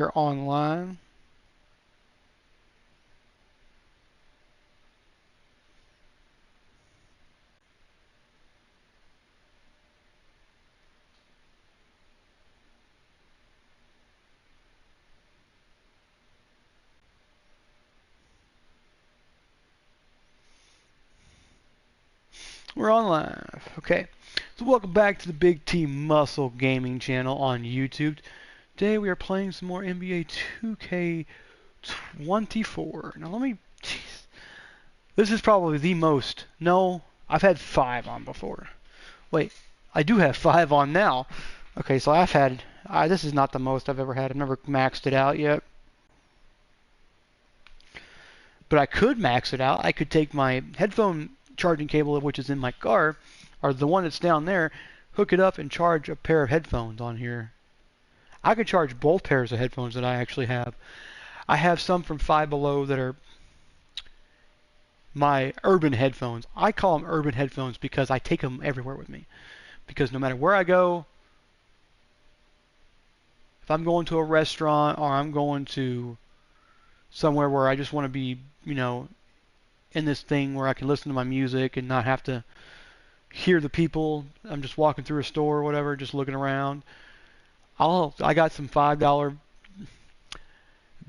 You're online. We're on live. Okay. So welcome back to the Big T Muscle Gaming channel on YouTube. Today we are playing some more NBA 2K24. Now let me... Geez. This is probably the most... No, I've had 5 on before. Wait, I do have 5 on now. Okay, so I've had... this is not the most I've ever had. I've never maxed it out yet. But I could max it out. I could take my headphone charging cable, which is in my car, or the one that's down there, hook it up and charge a pair of headphones on here. I could charge both pairs of headphones that I actually have. I have some from Five Below that are my urban headphones. I call them urban headphones because I take them everywhere with me. Because no matter where I go, if I'm going to a restaurant or I'm going to somewhere where I just want to be, in this thing where I can listen to my music and not have to hear the people. I'm just walking through a store or whatever, just looking around. I got some $5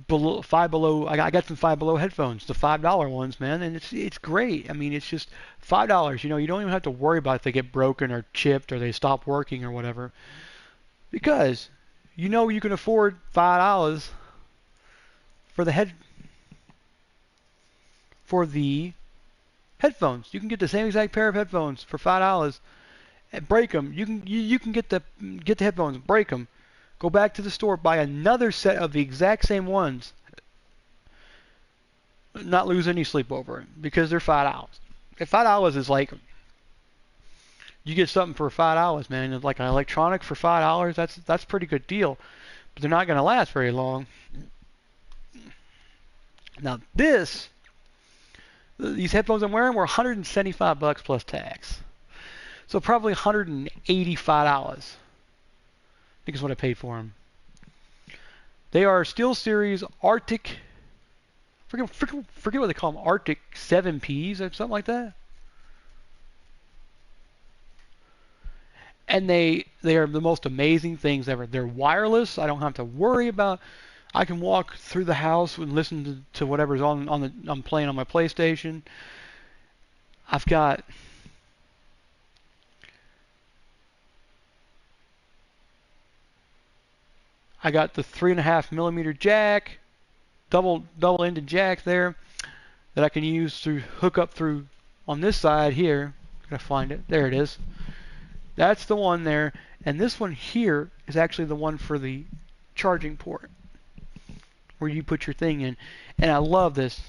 below Five Below. I got some Five Below headphones, the $5 ones, man, and it's great. I mean, it's just $5. You don't even have to worry about if they get broken or chipped or they stop working or whatever, because you can afford $5 for the headphones. You can get the same exact pair of headphones for $5 and break them. You can get the headphones, break them, go back to the store, buy another set of the exact same ones, not lose any sleep over it because they're $5. If $5 is like you get something for $5, man, it's like an electronic for $5. That's a pretty good deal, but they're not going to last very long. Now these headphones I'm wearing were $175 plus tax. So probably $185, I think is what I paid for them. They are SteelSeries Arctic, forget what they call them, Arctic 7Ps or something like that. And they are the most amazing things ever. They're wireless. I don't have to worry about. I can walk through the house and listen to whatever's I'm playing on my PlayStation. I've got the 3.5mm jack, double-ended jack there that I can use to hook up through on this side here. Gotta find it. There it is. That's the one there, and this one here is actually the one for the charging port where you put your thing in. And I love this.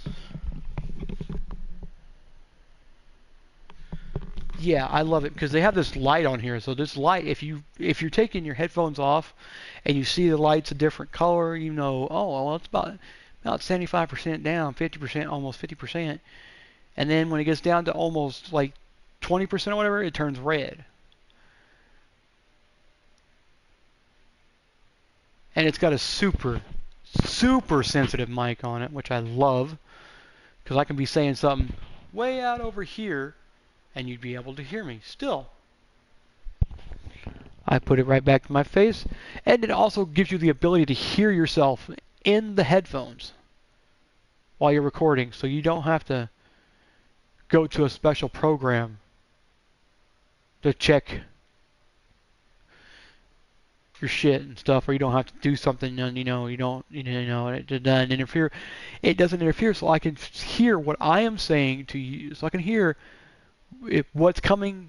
Yeah, I love it because they have this light on here. So this light, if you're taking your headphones off and you see the light's a different color, oh well, it's about 75% down, 50%, almost 50%. And then when it gets down to almost like 20% or whatever, it turns red. And it's got a super sensitive mic on it, which I love because I can be saying something way out over here and you'd be able to hear me still. I put it right back to my face, and it also gives you the ability to hear yourself in the headphones while you're recording, so you don't have to go to a special program to check your shit and stuff, or you don't have to do something and it doesn't interfere. It doesn't interfere, so I can hear what I am saying to you, so I can hear what's coming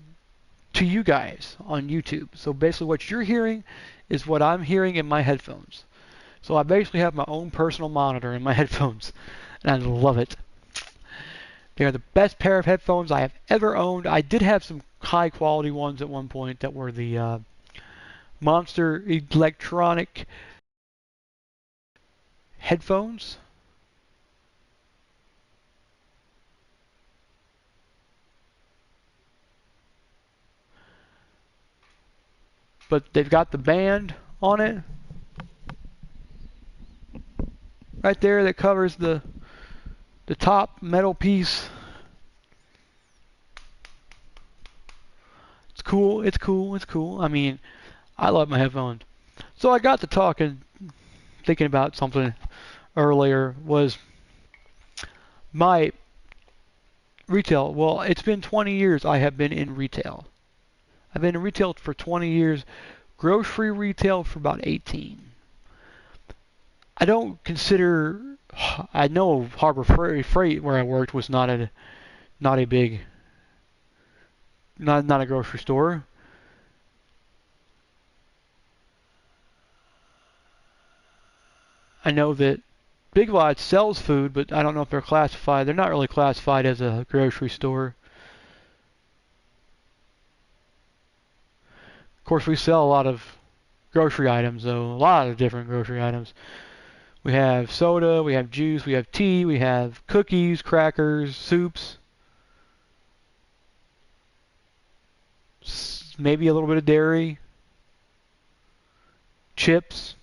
to you guys on YouTube. So basically what you're hearing is what I'm hearing in my headphones. So I basically have my own personal monitor in my headphones, and I love it. They are the best pair of headphones I have ever owned. I did have some high quality ones at one point that were the Monster Electronic headphones. But they've got the band on it. right there that covers the top metal piece. It's cool. It's cool. It's cool. I mean, I love my headphones. So I got to talking, thinking about something earlier, was my retail. Well, it's been 20 years I have been in retail. I've been in retail for 20 years, grocery retail for about 18. I don't consider, I know Harbor Freight where I worked was not a big, not a grocery store. I know that Big Lots sells food, but I don't know if they're classified. They're not really classified as a grocery store. Of course, we sell a lot of grocery items, though. A lot of different grocery items. We have soda, we have juice, we have tea, we have cookies, crackers, soups. Maybe a little bit of dairy. Chips.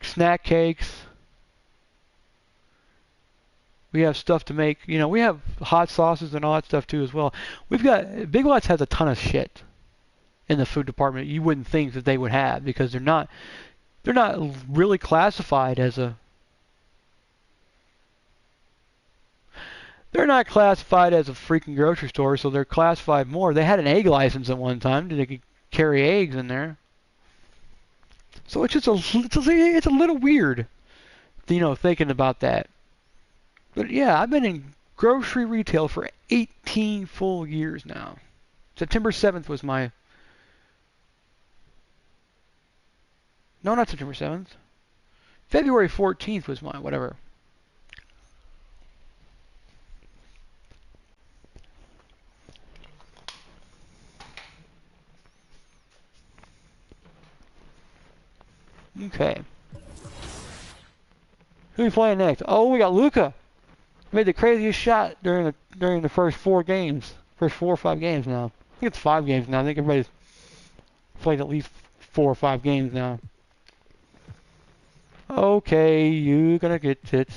Snack cakes. We have stuff to make, we have hot sauces and all that stuff too as well. Big Lots has a ton of shit in the food department you wouldn't think that they would have, because they're not really classified as a freaking grocery store, so they're classified more. They had an egg license at one time, they could carry eggs in there. So it's just it's a little weird, thinking about that. But yeah, I've been in grocery retail for 18 full years now. September 7th was my... No, not September 7th. February 14th was my whatever. Okay. Who are we playing next? Oh, we got Luca. Made the craziest shot during the first 4 games. First 4 or 5 games now. I think it's 5 games now. I think everybody's played at least 4 or 5 games now. Okay, you gonna get it.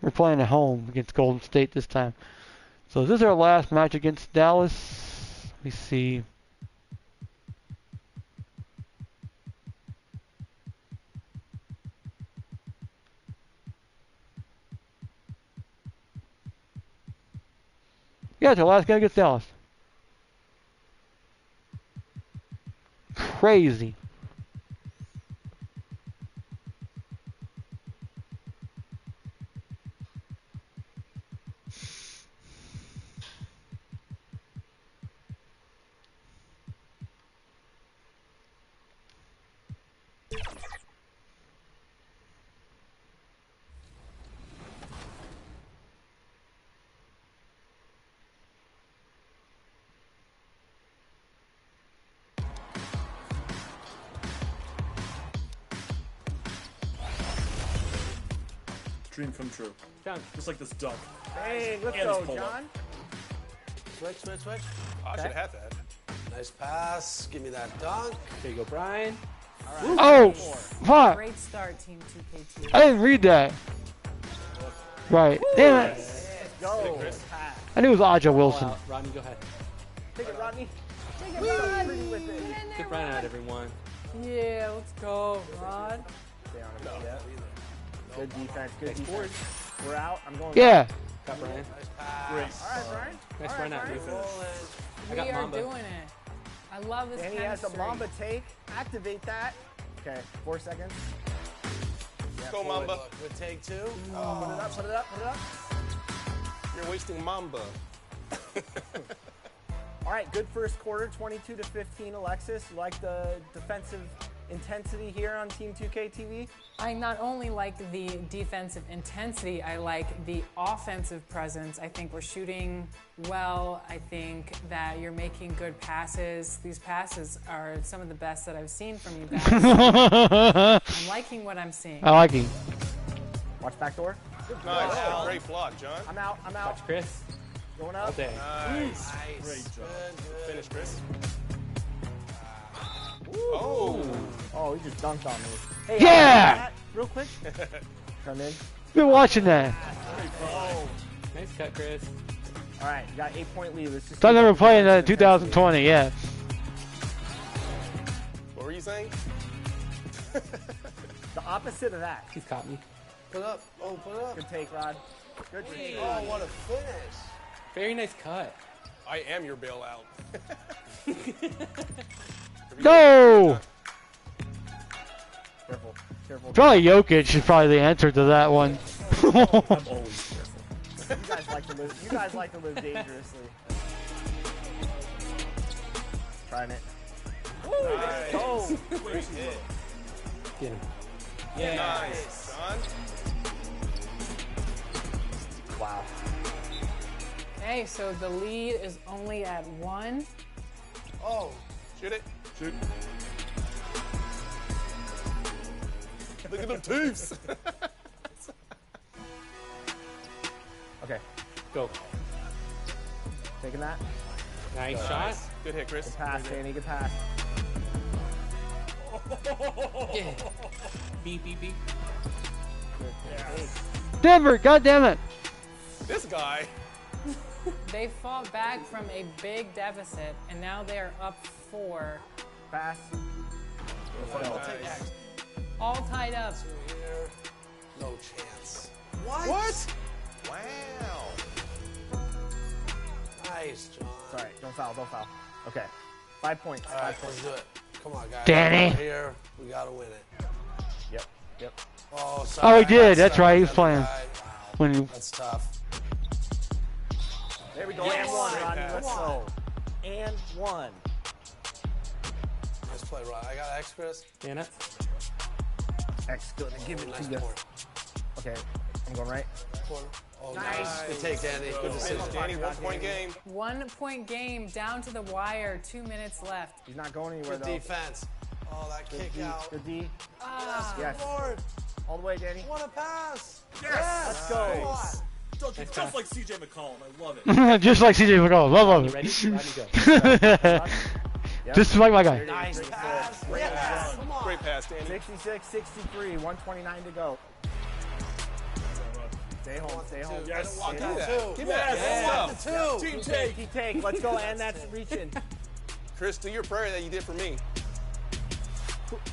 We're playing at home against Golden State this time. So this is our last match against Dallas. Let me see. Yeah, it's our last game against Dallas. Crazy. Dream come true. Done. Just like this dunk. Hey, let's And go, his pull-up. John. Switch. I should have that. Nice pass. Give me that dunk. There you go, Brian. All right. Oh, fuck. Great start, Team 2K24. I didn't read that. Right. Damn it. Let's go. I knew it was Aja Wilson. Wow. Rodney, go ahead. Take it, Rodney. Take it, Woo! Rod. Pretty with it. Get in there, Get Brian Rod. out, everyone. Yeah, let's go, Rod. Stay on it. Yeah. Good defense. Good Next defense. board. We're out. I'm going. Yeah. Got Brian. Nice pass. Great. All right, Brian. Nice All run right, out, Brian. Luca. Rolling. I got We are Mamba. doing it. I love this Danny has chemistry. the Mamba take. Activate that. Okay, 4 seconds. Yeah, Go, forward. Mamba. Good take 2. Put it up. Put it up. Put it up. You're wasting Mamba. All right, good first quarter, 22-15. Alexis, you like the defensive intensity here on Team 2K TV? I not only like the defensive intensity, I like the offensive presence. I think we're shooting well. I think that you're making good passes. These passes are some of the best that I've seen from you guys. I'm liking what I'm seeing. I like him. Watch back door. Nice. Great block, John. I'm out. I'm out. Oh. Uh, Watch Chris. Going Oh, up. All day. Nice. Nice. Great job. Good. Finish, Chris. Oh. Oh, he just dunked on me. Hey, Yeah! that real quick. Come in. Been watching that. Nice cut, Chris. All right, you got 8-point lead. Let's just. Thought they keep were up the playing defensive 2020, yeah. What were you saying? intensity. The opposite of that. He's caught me. Put up. Oh, put up. Good take, Rod. Good take. Oh, what a finish. Very nice cut. I am your bailout. Go! Careful. Careful. Probably Jokic is probably the answer to that one. I'm always careful. You guys like to live. You guys like to live dangerously. Trying it. Nice. Oh. Great hit. Get him. Nice, John. Wow. Okay, so the lead is only at 1. Oh, Shoot it. Shoot. Look at them teeth. Okay. Go. Taking that. Nice shot. Good hit, Chris. Good pass, Danny. Good pass. Yeah. Beep, beep, beep. Denver, goddammit. This guy. They fought back from a big deficit, and now they are up 4. Pass. Nice. All tied up. here. No chance. What? What? Wow. Nice, John. All right. Don't foul. Don't foul. Okay. 5 points. All right, 5 let's points. do it. Come on, guys. Danny. We're here, we gotta win it. Yep. Yep. Oh, sorry. Oh, he did. I got That's stuck right. He with was the other playing. guy. Wow, When you, that's tough. There we go. Yes. And 1, Great Rodney. pass. Let's go. And 1. Nice play, Rod. I got X, Chris. Anna. X. Good. Give it Nice to you. corner. Okay. I'm going right. Corner. Oh, nice. Good take, Danny. Good decision. Danny, 1 point game. 1 point game, down to the wire, 2 minutes left. He's not going anywhere Good though. defense. Oh, that Good kick D. out. Good D. Ah, Yes. Lord, All the way, Danny. what a pass. Yes. Let's go. Come on. Just like CJ McCollum. I love it. just like CJ McCollum. Love You it. ready? Rodney, go. Just like my guy. Nice pass. Yes. Come on. Great pass, Danny. 66-63. 129 to go. Stay home. Stay home. Yes. Give me Two. that. Give me that. Yes. Good stuff. Two. Team Take. take. Keep take. Let's go. And that's reaching. Chris, do your prayer that you did for me.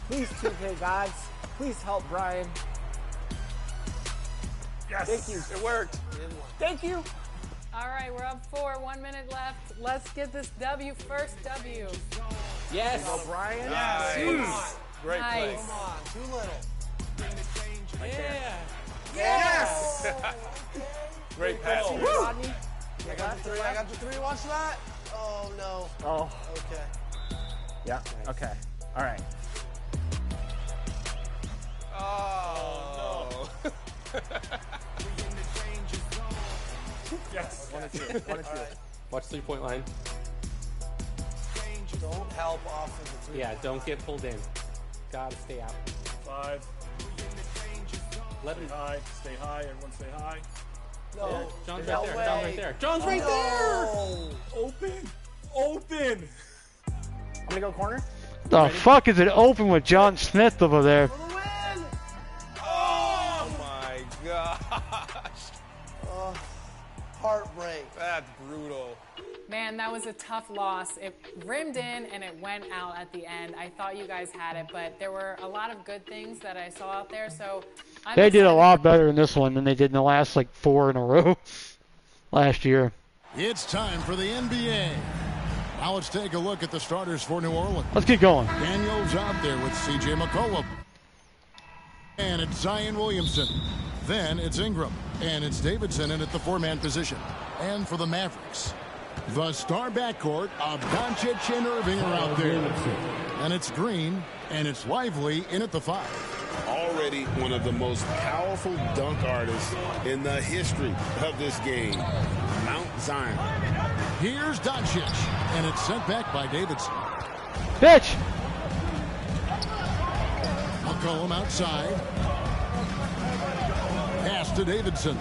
Please, 2K guys. Please help Brian. Yes. Thank you. It worked. Thank you. all right, we're up 4, 1 minute left. Let's get this W, first W. Yes. Go, Brian. Nice. Great play. Nice. Come on. Too little. Yeah. Yes. Great pass. Woo. Chris. Rodney. I got the three. I got the three. Watch that. Oh, no. Oh. Okay. Yeah. Okay. All right. Oh. Yes. 1 and 2. 1 and 2. Watch 3-point line. Don't help off of the three. Yeah, don't get pulled in. Gotta stay out. 5. Let him. High. Stay high. Everyone stay high. No. John's No right there. way. John's right there. John's right there. No. Open. Open. I'm gonna go corner. The fuck is it open with John Smith over there? For the win. Oh my gosh. Heartbreak. That's brutal. Man, that was a tough loss. It rimmed in and it went out at the end. I thought you guys had it, but there were a lot of good things that I saw out there. So I'm They did a excited. lot better in this one than they did in the last like 4 in a row last year. It's time for the NBA. Now let's take a look at the starters for New Orleans. Let's get going. Daniels out there with C.J. McCollum. And it's Zion Williamson. Then it's Ingram. And it's Davidson in at the 4-man position. And for the Mavericks, the star backcourt of Doncic and Irving are out there. And it's Green. And it's Lively in at the 5. Already one of the most powerful dunk artists in the history of this game, Mount Zion. Here's Doncic. And it's sent back by Davidson. Pitch! McCollum outside. Pass to Davidson.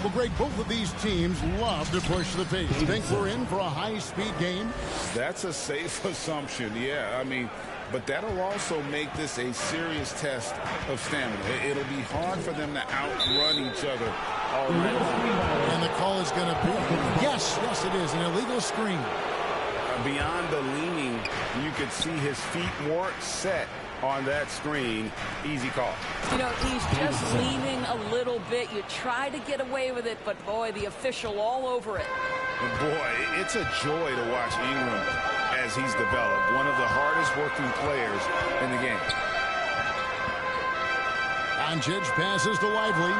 Well, Greg, both of these teams love to push the pace. Think we're in for a high-speed game? That's a safe assumption. Yeah, I mean, but that'll also make this a serious test of stamina. It'll be hard for them to outrun each other all night long. And the call is going to be, yes, it is, an illegal screen. Beyond the leaning, you could see his feet weren't set on that screen. Easy call. You know, he's just leaning a little bit. You try to get away with it, but boy, the official all over it. Boy, it's a joy to watch Ingram as he's developed. One of the hardest working players in the game. Doncic passes to Lively.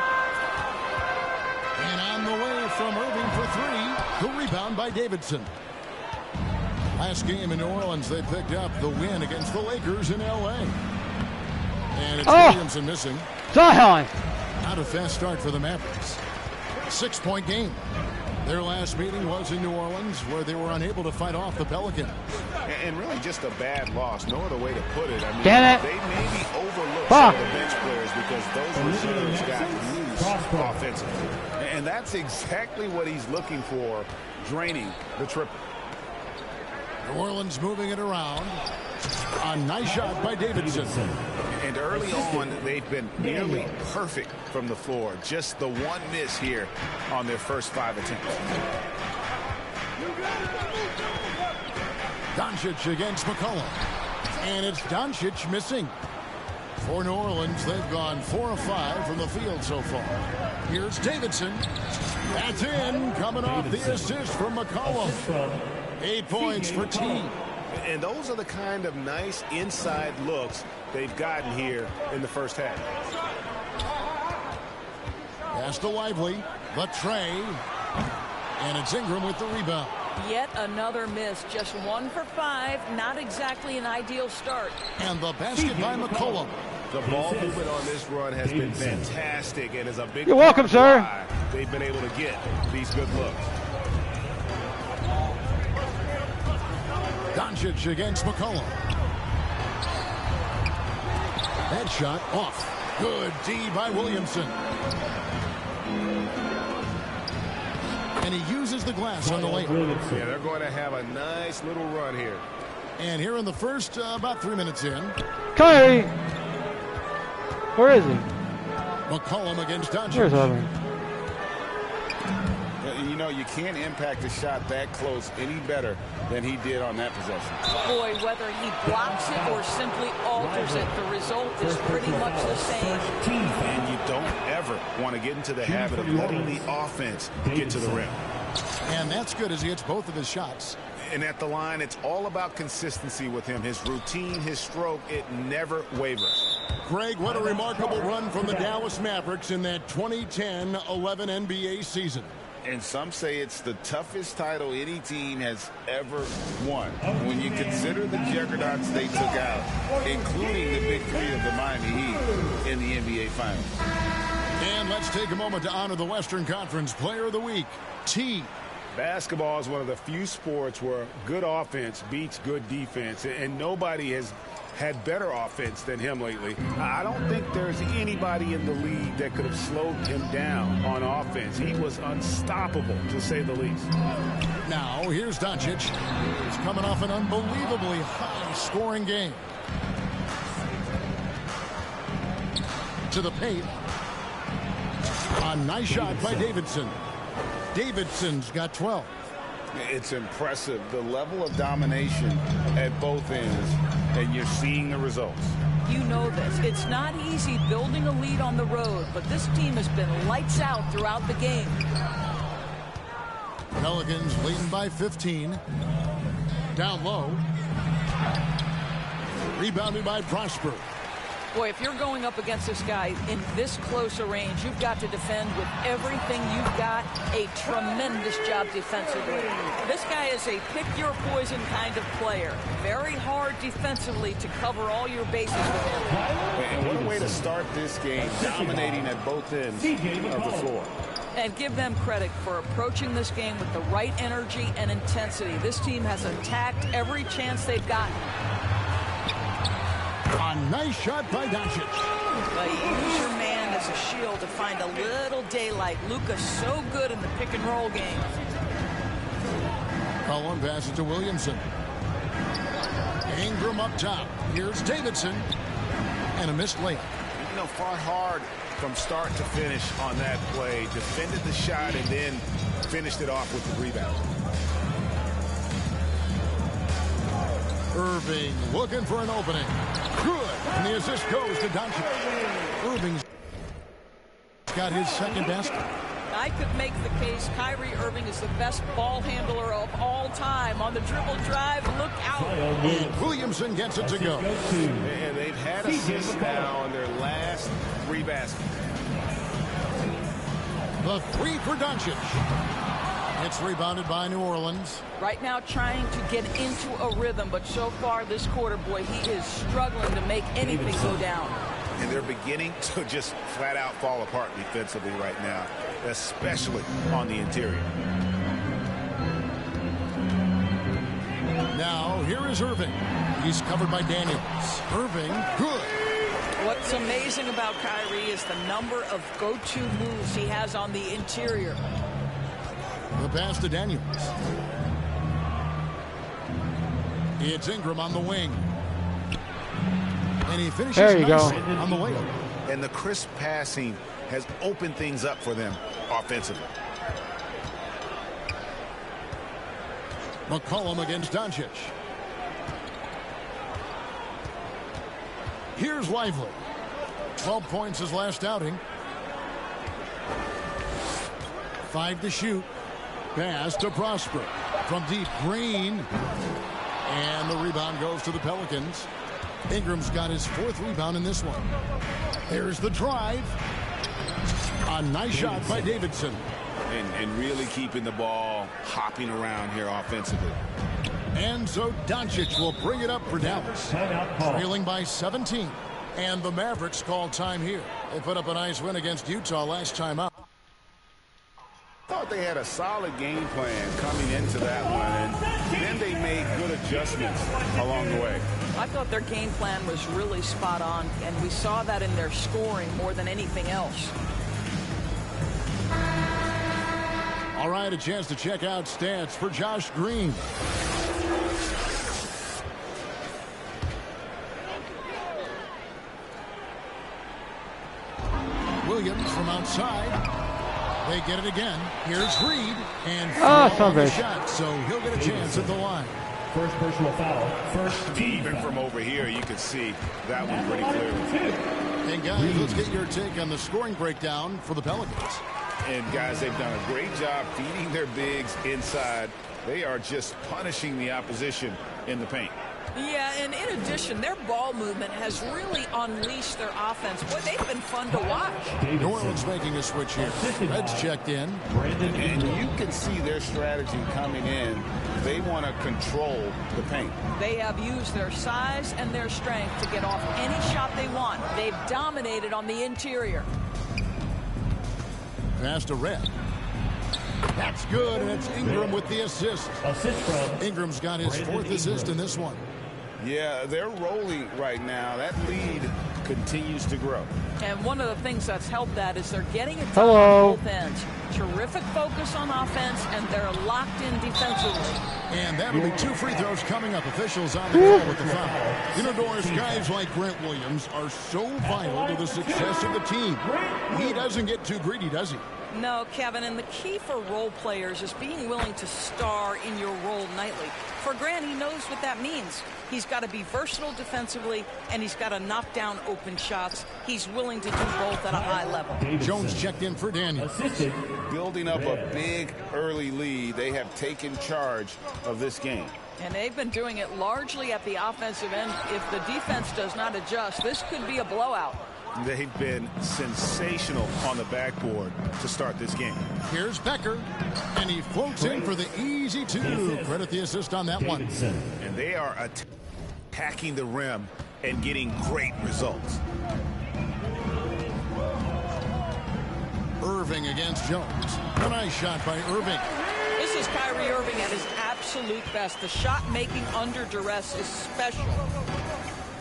And on the way from Irving for three. The rebound by Davidson. Last game in New Orleans, they picked up the win against the Lakers in L.A. And it's Williamson missing. Zion! Not a fast start for the Mavericks. 6-point game. Their last meeting was in New Orleans, where they were unable to fight off the Pelicans. And really just a bad loss. No other way to put it. I mean, Damn it. They maybe overlooked some of the bench players because those receivers got loose offensively. And that's exactly what he's looking for, draining the triple. New Orleans moving it around. A nice shot by Davidson. And early on, they've been nearly perfect from the floor. Just the one miss here on their first 5 attempts. Doncic against McCollum. And it's Doncic missing. For New Orleans, they've gone 4 of 5 from the field so far. Here's Davidson. That's in, coming off the assist from McCollum. 8 points for T. And those are the kind of nice inside looks they've gotten here in the first half. Pass to Lively. The tray. And it's Ingram with the rebound. Yet another miss. Just 1 for 5. Not exactly an ideal start. And the basket by McCollum. The ball movement on this run has been fantastic and is a big You're welcome, sir. why they've been able to get these good looks. Doncic against McCollum. That shot off. Good D by Williamson. And he uses the glass on the layup. Yeah, they're going to have a nice little run here. And here in the first, about 3 minutes in. Kyrie! Where is he? McCollum against Doncic. Where's Auburn? You know, you can't impact a shot that close any better than he did on that possession. Boy, whether he blocks it or simply alters it, the result is pretty much the same. And you don't ever want to get into the habit of letting the offense get to the rim. And that's good as he hits both of his shots. And at the line, it's all about consistency with him. His routine, his stroke, it never wavers. Greg, what a remarkable run from the Dallas Mavericks in that 2010-11 NBA season. And some say it's the toughest title any team has ever won. When you consider the juggernauts they took out, including the big three of the Miami Heat in the NBA Finals. And let's take a moment to honor the Western Conference Player of the Week, T. Basketball is one of the few sports where good offense beats good defense, and nobody has had better offense than him lately. I don't think there's anybody in the league that could have slowed him down on offense. He was unstoppable, to say the least. Now, here's Doncic. He's coming off an unbelievably high-scoring game. To the paint. A nice shot by Davidson. Davidson's got 12. It's impressive, the level of domination at both ends, and you're seeing the results. You know this. It's not easy building a lead on the road, but this team has been lights out throughout the game. Pelicans leading by 15. Down low. Rebounded by Prosper. Boy, if you're going up against this guy in this close a range, you've got to defend with everything you've got. A tremendous job defensively. This guy is a pick-your-poison kind of player. Very hard defensively to cover all your bases with him. And what a way to start this game, dominating at both ends of the floor. And give them credit for approaching this game with the right energy and intensity. This team has attacked every chance they've gotten. A nice shot by Doncic. But use your man as a shield to find a little daylight. Luka's so good in the pick-and-roll game. Cullen passes to Williamson. Ingram up top. Here's Davidson. And a missed layup. You know, fought hard from start to finish on that play. Defended the shot and then finished it off with the rebound. Irving looking for an opening. Good. And the assist goes to Doncic. Irving's got his second basket. I could make the case Kyrie Irving is the best ball handler of all time. On the dribble drive, look out. Williamson gets it to go. And they've had assists now on their last 3 baskets. The 3 for Doncic. It's rebounded by New Orleans. Right now trying to get into a rhythm, but so far this quarter, boy, he is struggling to make anything go down. And they're beginning to just flat out fall apart defensively right now, especially on the interior. Now here is Irving. He's covered by Daniels. Irving, good. What's amazing about Kyrie is the number of go-to moves he has on the interior. The pass to Daniels. It's Ingram on the wing. And he finishes there you go. On the layup. And the crisp passing has opened things up for them offensively. McCollum against Doncic. Here's Lively. 12 points his last outing. 5 to shoot. Pass to Prosper. From deep, Green. And the rebound goes to the Pelicans. Ingram's got his 4th rebound in this one. Here's the drive. A nice shot by Davidson. And really keeping the ball hopping around here offensively. And so Doncic will bring it up for Dallas. Trailing by 17. And the Mavericks call time here. They put up a nice win against Utah last time out. Thought they had a solid game plan coming into that one, and then they made good adjustments along the way. I thought their game plan was really spot on, and we saw that in their scoring more than anything else. All right, a chance to check out stats for Josh Green. Williams from outside. They get it again. Here's Reed. And on the shot, so he'll get a chance at the line. First personal foul. First team Even foul. from over here, you can see that one pretty clearly. And guys, let's get your take on the scoring breakdown for the Pelicans. And guys, they've done a great job feeding their bigs inside. They are just punishing the opposition in the paint. Yeah, and in addition, their ball movement has really unleashed their offense. Boy, they've been fun to watch. New Orleans making a switch here. Red's checked in. And you can see their strategy coming in. They want to control the paint. They have used their size and their strength to get off any shot they want. They've dominated on the interior. Pass to Red. That's good, and it's Ingram with the assist. Assist from Ingram's got his 4th assist in this one. Yeah, they're rolling right now. That lead continues to grow. And one of the things that's helped that is they're getting it done Hello. on both ends. Terrific focus on offense, and they're locked in defensively. And that'll be 2 free throws coming up. Officials on the call with the foul. You know, Doris, guys like Grant Williams are so vital to the success of the team. He doesn't get too greedy, does he? No, Kevin, and the key for role players is being willing to star in your role nightly. For Grant, he knows what that means. He's got to be versatile defensively, and he's got to knock down open shots. He's willing to do both at a high level. Jones checked in for Daniel. Building up a big early lead, they have taken charge of this game. And they've been doing it largely at the offensive end. If the defense does not adjust, this could be a blowout. They've been sensational on the backboard to start this game. Here's Becker, and he floats in for the easy 2. Credit the assist on that one. And they are attacking the rim and getting great results. Irving against Jones. A nice shot by Irving. This is Kyrie Irving at his absolute best. The shot making under duress is special.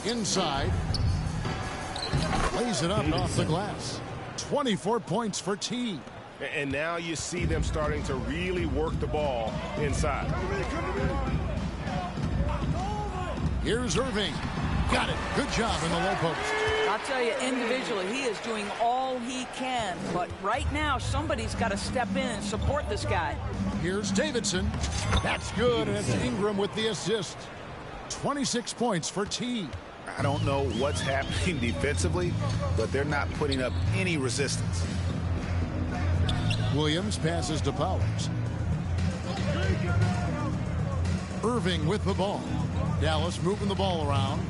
Inside. Lays it up off the glass. 24 points for T. And now you see them starting to really work the ball inside. Here's Irving. Got it. Good job in the low post. I'll tell you, individually, he is doing all he can. But right now, somebody's got to step in and support this guy. Here's Davidson. That's good, and it's Ingram with the assist. 26 points for T. I don't know what's happening defensively, but they're not putting up any resistance. Williams passes to Powers. Irving with the ball. Dallas moving the ball around.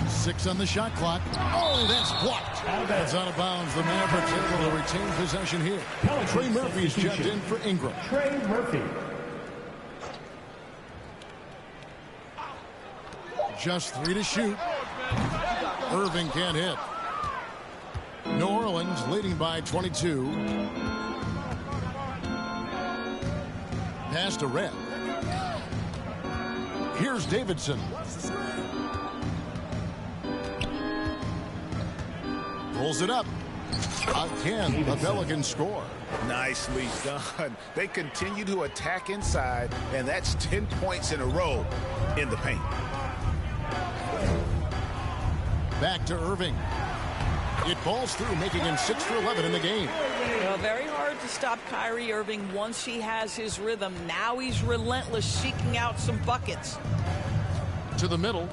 6 on the shot clock. Oh, that's blocked. That's out of bounds. The Mavericks able to retain possession here. Trey Murphy's checked in for Ingram. Trey Murphy. Just 3 to shoot. Irving can't hit. New Orleans leading by 22. Pass to Red. Here's Davidson. Pulls it up. Again, the Pelicans score. Nicely done. They continue to attack inside, and that's 10 points in a row in the paint. Back to Irving. It falls through, making him 6 for 11 in the game. Well, very hard to stop Kyrie Irving once he has his rhythm. Now he's relentless, seeking out some buckets. To the middle.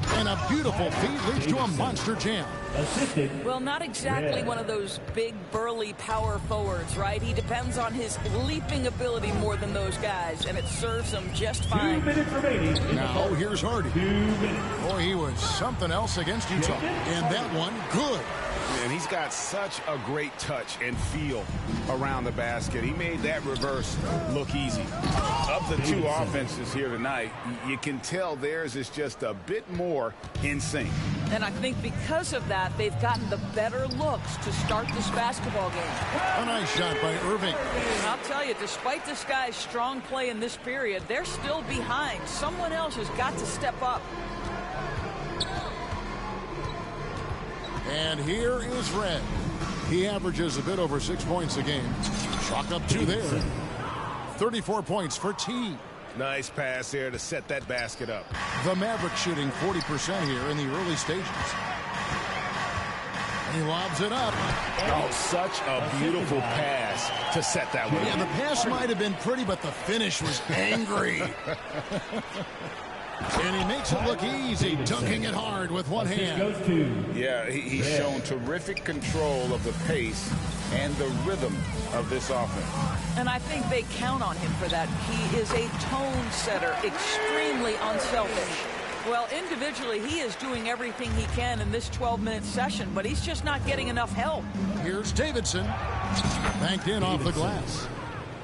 And a beautiful feed leads to a monster jam. Assisted. Well, not exactly one of those big, burly power forwards, right? He depends on his leaping ability more than those guys, and it serves him just 2 fine. minutes remaining. Now here's Hardy. 2 minutes. Boy, he was something else against Utah. And that one, good. And he's got such a great touch and feel around the basket. He made that reverse look easy. Of the two offenses here tonight, you can tell theirs is just a bit more in sync. And I think because of that, they've gotten the better looks to start this basketball game. A nice shot by Irving. And I'll tell you, despite this guy's strong play in this period, they're still behind. Someone else has got to step up. And here is Red. He averages a bit over 6 points a game. Chalk up 2 there. 34 points for T. Nice pass there to set that basket up. The Mavericks shooting 40% here in the early stages. He lobs it up. Oh, such a beautiful pass to set that one. Yeah, the pass might have been pretty, but the finish was angry. And he makes it look easy, dunking it hard with one hand. Goes to Yeah, he's shown terrific control of the pace and the rhythm of this offense. And I think they count on him for that. He is a tone setter, extremely unselfish. Well, individually, he is doing everything he can in this 12-minute session, but he's just not getting enough help. Here's Davidson. Banked in off the glass.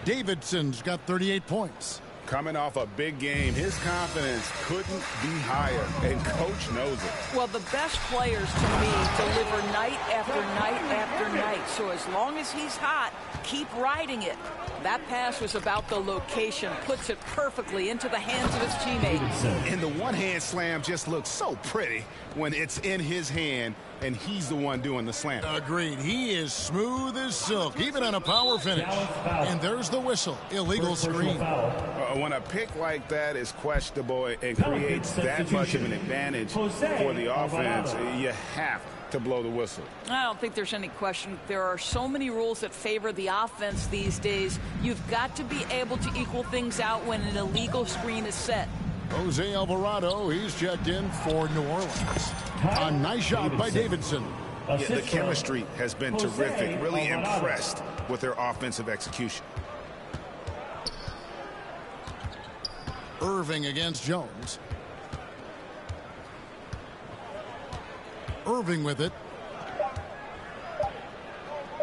Davidson's got 38 points. Coming off a big game, his confidence couldn't be higher, and Coach knows it. Well, the best players, to me, deliver night after night after night. So as long as he's hot, keep riding it. That pass was about the location, puts it perfectly into the hands of his teammates. And the one-hand slam just looks so pretty when it's in his hand and he's the one doing the slam. Agreed. He is smooth as silk, even on a power finish. And there's the whistle. Illegal screen. When a pick like that is questionable and creates that much of an advantage for the offense, you have to blow the whistle. I don't think there's any question. There are so many rules that favor the offense these days. You've got to be able to equal things out when an illegal screen is set. Jose Alvarado, he's checked in for New Orleans. A nice shot by Davidson. Yeah, the chemistry has been terrific. Really impressed with their offensive execution. Irving against Jones. Irving with it.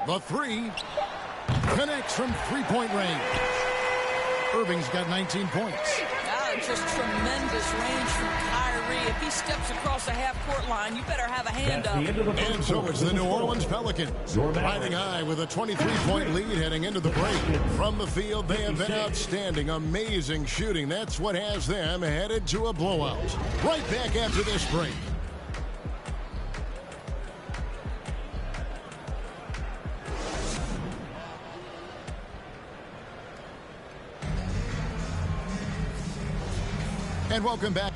The three connects from three-point range. Irving's got 19 points. Just tremendous range from Kyrie. If he steps across the half-court line, you better have a hand up. And so it's the New Orleans Pelicans riding high with a 23-point lead heading into the break. From the field, they have been outstanding, amazing shooting. That's what has them headed to a blowout. Right back after this break. And welcome back.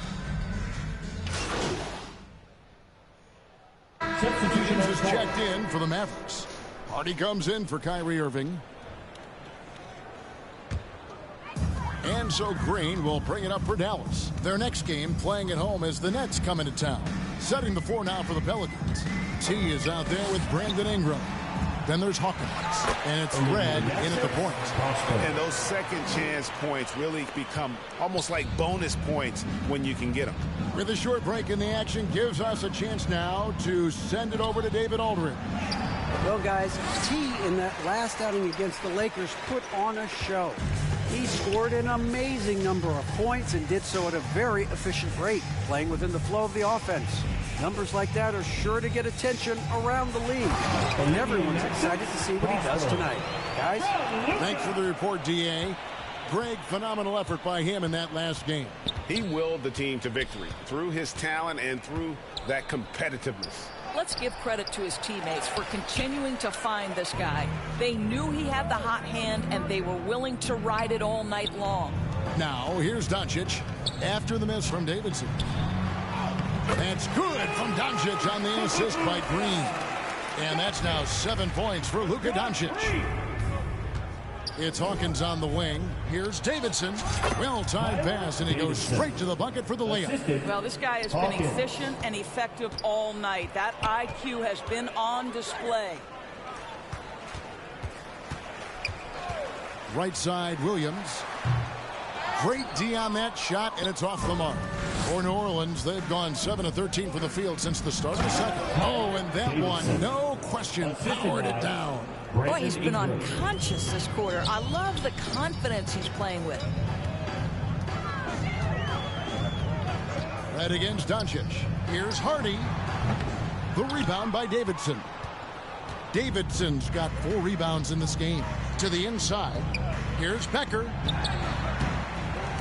Substitution Is checked in for the Mavericks. Hardy comes in for Kyrie Irving. And so Green will bring it up for Dallas. Their next game playing at home as the Nets come into town. Setting the floor now for the Pelicans. T is out there with Brandon Ingram. Then there's Hawkins. And it's Red in at the point. And those second chance points really become almost like bonus points when you can get them. With a short break in the action gives us a chance now to send it over to David Aldridge. Well, guys, T in that last outing against the Lakers put on a show. He scored an amazing number of points and did so at a very efficient rate, playing within the flow of the offense. Numbers like that are sure to get attention around the league. And everyone's excited to see what he does tonight. Guys? Thanks for the report, D.A. Greg, phenomenal effort by him in that last game. He willed the team to victory through his talent and through that competitiveness. Let's give credit to his teammates for continuing to find this guy. They knew he had the hot hand, and they were willing to ride it all night long. Now, here's Doncic after the miss from Davidson. That's good from Doncic on the assist by Green. And that's now 7 points for Luka Doncic. It's Hawkins on the wing. Here's Davidson. Well-timed pass, and he goes straight to the bucket for the layup. Well, this guy has been efficient and effective all night. That IQ has been on display. Right side, Williams. Great D on that shot, and it's off the mark. For New Orleans, they've gone 7 of 13 from the field since the start of the second. Oh, and that one, no question, powered it down. Boy, he's been unconscious this quarter. I love the confidence he's playing with. Right against Doncic. Here's Hardy. The rebound by Davidson. Davidson's got 4 rebounds in this game. To the inside. Here's Becker.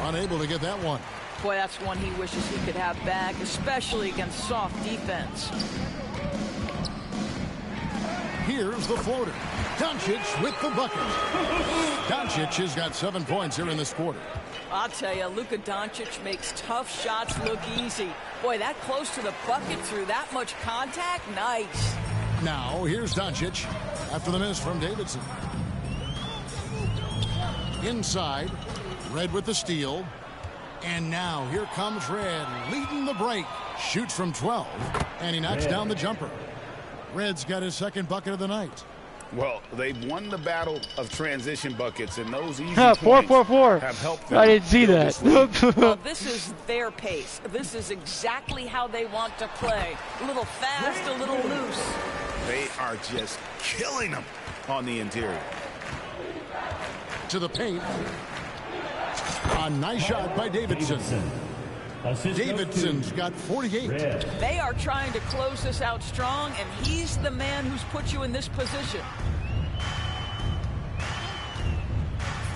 Unable to get that one. Boy, that's one he wishes he could have back, especially against soft defense. Here's the floater. Doncic with the bucket. Doncic has got 7 points here in this quarter. I'll tell you, Luka Doncic makes tough shots look easy. Boy, that close to the bucket through that much contact, nice. Now, here's Doncic after the miss from Davidson. Inside, Red with the steal. And now, here comes Red, leading the break. Shoots from 12, and he knocks down the jumper. Red's got his second bucket of the night. Well, they've won the battle of transition buckets, and those easy Four, points four, four. have helped them. I didn't see that. Well, this is their pace. This is exactly how they want to play. A little fast, a little loose. They are just killing them on the interior. To the paint. A nice shot by Davidson. Davidson's got 48. They are trying to close this out strong, and he's the man who's put you in this position.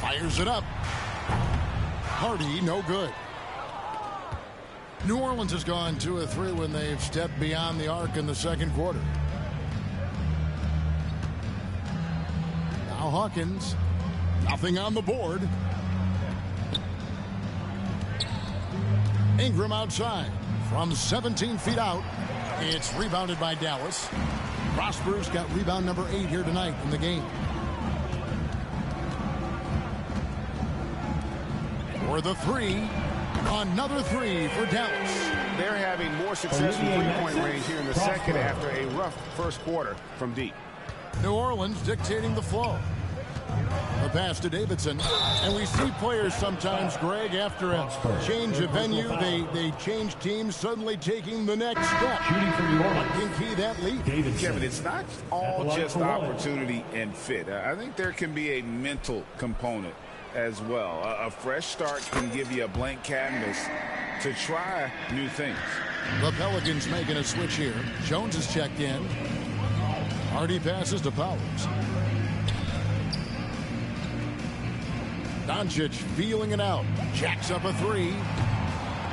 Fires it up. Hardy, no good. New Orleans has gone 2 of 3 when they've stepped beyond the arc in the second quarter. Now Hawkins. Nothing on the board. Ingram outside from 17 feet out. It's rebounded by Dallas. Prosper's got rebound number 8 here tonight in the game. For the 3. Another 3 for Dallas. They're having more success from three-point range here in the second after a rough first quarter from deep. New Orleans dictating the flow. The pass to Davidson. And we see players sometimes, Greg, after a change of venue, they change teams, suddenly taking the next step. What can key that lead? Kevin, it's not all just opportunity and fit. I think there can be a mental component as well. A fresh start can give you a blank canvas to try new things. The Pelicans making a switch here. Jones is checked in. Hardy passes to Powers. Doncic feeling it out. Jacks up a 3.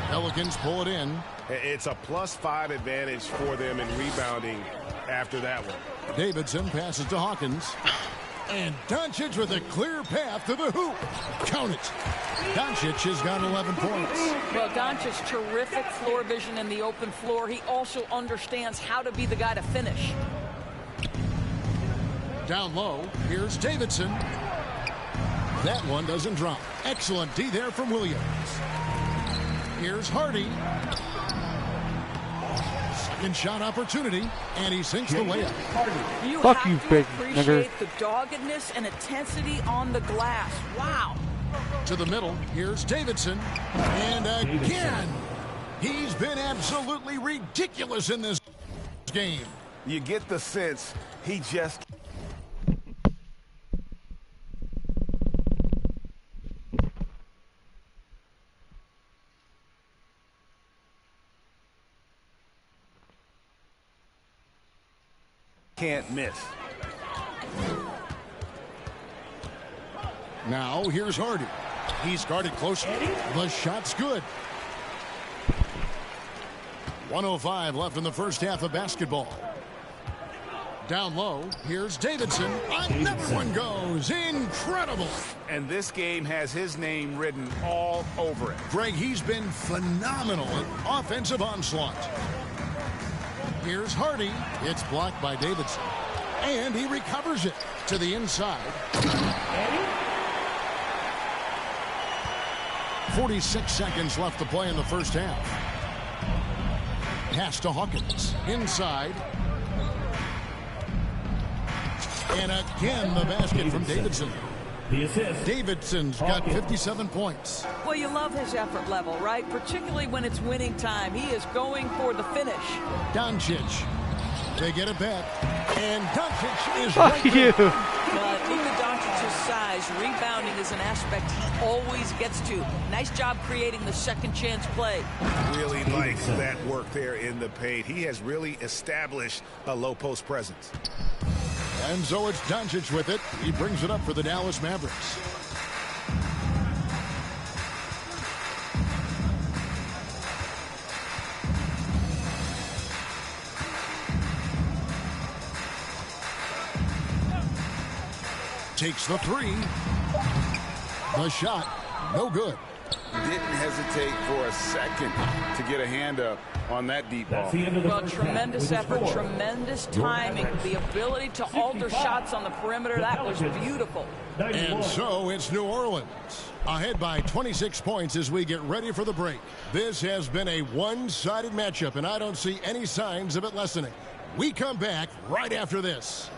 Pelicans pull it in. It's a +5 advantage for them in rebounding after that one. Davidson passes to Hawkins. And Doncic with a clear path to the hoop. Count it. Doncic has got 11 points. Well, Doncic's terrific floor vision in the open floor. He also understands how to be the guy to finish. Down low, here's Davidson. That one doesn't drop. Excellent D there from Williams. Here's Hardy. Second shot opportunity, and he sinks the layup. You Fuck have you, to big appreciate nigger. the doggedness and intensity on the glass. Wow. To the middle, here's Davidson. And again, he's been absolutely ridiculous in this game. You get the sense he just can't miss. Now, here's Hardy. He's guarded closely. The shot's good. 1:05 left in the first half of basketball. Down low, here's Davidson. Another one goes. Incredible. And this game has his name written all over it. Greg, he's been phenomenal in offensive onslaught. Here's Hardy. It's blocked by Davidson. And he recovers it to the inside. 46 seconds left to play in the first half. Pass to Hawkins. Inside. And again, the basket from Davidson. The assist. Davidson's got 57 points. Well, you love his effort level, right? Particularly when it's winning time. He is going for the finish. Doncic. They get it back. And Doncic is Fuck right you. there. Luka Doncic's size, rebounding is an aspect he always gets to. Nice job creating the second chance play. Really likes that work there in the paint. He has really established a low post presence. And so it's Doncic with it. He brings it up for the Dallas Mavericks. Takes the three. The shot, no good. Didn't hesitate for a second to get a hand up on that deep ball. Well, tremendous effort, tremendous timing, the ability to alter shots on the perimeter. That was beautiful. And so it's New Orleans ahead by 26 points as we get ready for the break. This has been a one-sided matchup, and I don't see any signs of it lessening. We come back right after this.